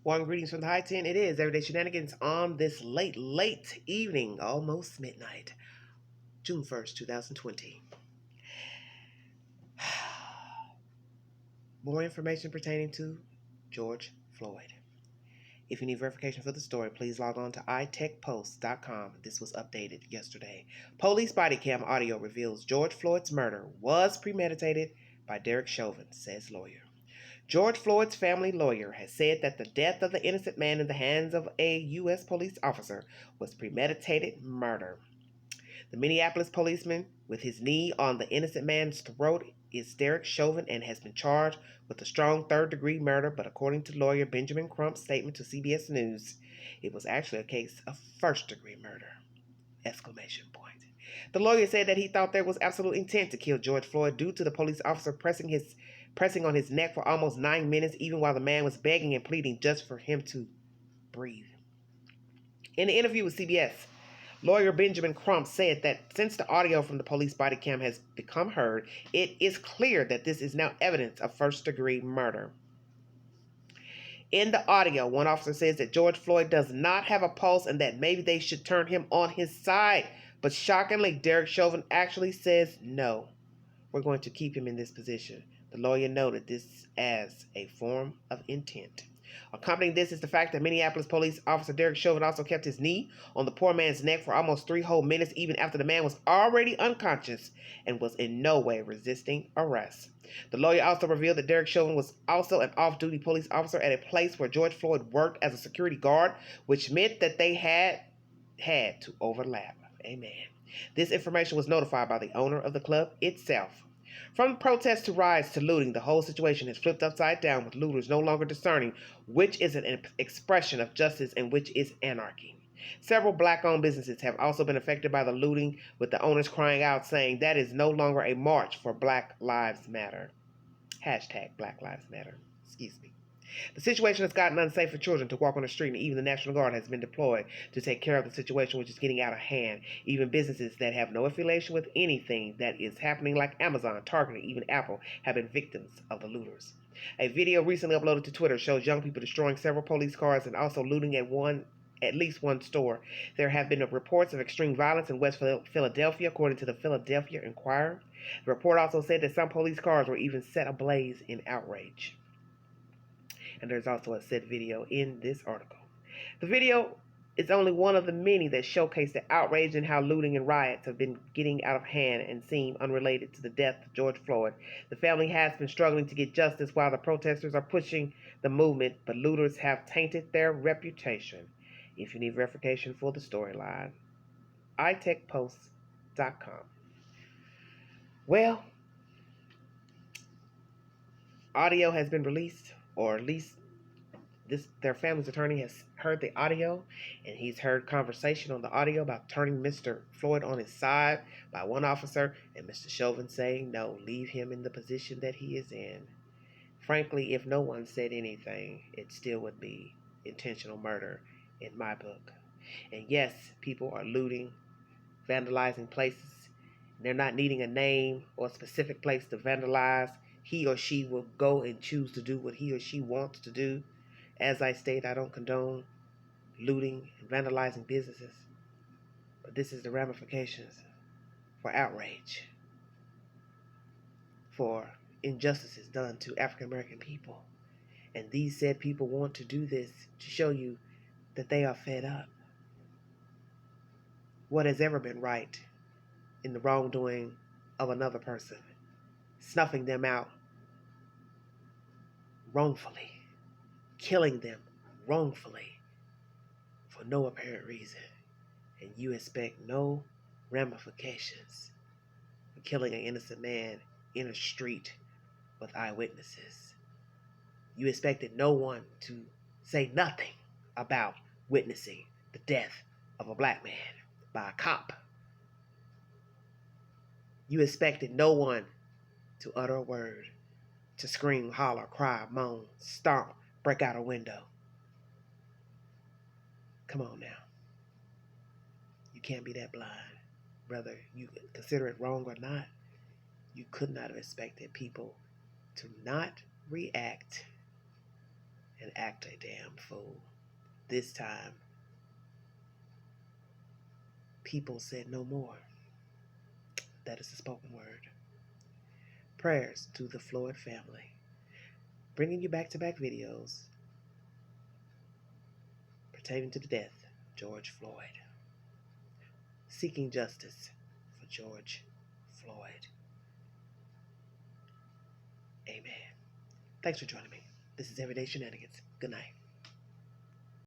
Warm greetings from the High 10. It is Everyday Shenanigans on this late evening, almost midnight, June 1st, 2020. More information pertaining to George Floyd. If you need verification for the story, please log on to itechpost.com. This was updated yesterday. Police Bodycam audio reveals George Floyd's murder was premeditated by Derek Chauvin, says lawyer. George Floyd's family lawyer has said that the death of the innocent man in the hands of a U.S. police officer was premeditated murder. The Minneapolis policeman with his knee on the innocent man's throat is Derek Chauvin and has been charged with a strong third-degree murder, but according to lawyer Benjamin Crump's statement to CBS News, it was actually a case of first-degree murder! Exclamation point. The lawyer said that he thought there was absolute intent to kill George Floyd due to the police officer pressing on his neck for almost 9 minutes, even while the man was begging and pleading just for him to breathe. In an interview with CBS, lawyer Benjamin Crump said that since the audio from the police body cam has become heard, it is clear that this is now evidence of first-degree murder. In the audio, one officer says that George Floyd does not have a pulse and that maybe they should turn him on his side. But shockingly, Derek Chauvin actually says, no, we're going to keep him in this position. The lawyer noted this as a form of intent. Accompanying this is the fact that Minneapolis police officer Derek Chauvin also kept his knee on the poor man's neck for almost 3 whole minutes, even after the man was already unconscious and was in no way resisting arrest. The lawyer also revealed that Derek Chauvin was also an off-duty police officer at a place where George Floyd worked as a security guard, which meant that they had to overlap. Amen. This information was notified by the owner of the club itself. From protests to riots to looting, the whole situation has flipped upside down, with looters no longer discerning which is an expression of justice and which is anarchy. Several black-owned businesses have also been affected by the looting, with the owners crying out saying that is no longer a march for Black Lives Matter. Hashtag Black Lives Matter. Excuse me. The situation has gotten unsafe for children to walk on the street, and even the National Guard has been deployed to take care of the situation, which is getting out of hand. Even businesses that have no affiliation with anything that is happening, like Amazon, Target, and even Apple, have been victims of the looters. A video recently uploaded to Twitter shows young people destroying several police cars and also looting at least one store. There have been reports of extreme violence in West Philadelphia, according to the Philadelphia Inquirer. The report also said that some police cars were even set ablaze in outrage. And there's also a said video in this article. The video is only one of the many that showcase the outrage and how looting and riots have been getting out of hand and seem unrelated to the death of George Floyd. The family has been struggling to get justice while the protesters are pushing the movement, but looters have tainted their reputation. If you need verification for the storyline, itechpost.com. Well, audio has been released, or at least their family's attorney has heard the audio, and he's heard conversation on the audio about turning Mr. Floyd on his side by one officer, and Mr. Chauvin saying, no, leave him in the position that he is in. Frankly, if no one said anything, it still would be intentional murder in my book. And yes, people are looting, vandalizing places. They're not needing a name or a specific place to vandalize. He or she will go and choose to do what he or she wants to do. As I state, I don't condone looting and vandalizing businesses, but this is the ramifications for outrage, for injustices done to African American people. And these said people want to do this to show you that they are fed up. What has ever been right in the wrongdoing of another person, snuffing them out wrongfully, killing them wrongfully for no apparent reason, and you expect no ramifications for killing an innocent man in a street with eyewitnesses. You expected no one to say nothing about witnessing the death of a black man by a cop. You expected no one to utter a word, to scream, holler, cry, moan, stomp, break out a window. Come on now. You can't be that blind. Whether you consider it wrong or not, you could not have expected people to not react and act a damn fool. This time, people said no more. That is the spoken word. Prayers to the Floyd family. Bringing you back-to-back videos pertaining to the death of George Floyd. Seeking justice for George Floyd. Amen. Thanks for joining me. This is Everyday Shenanigans. Good night.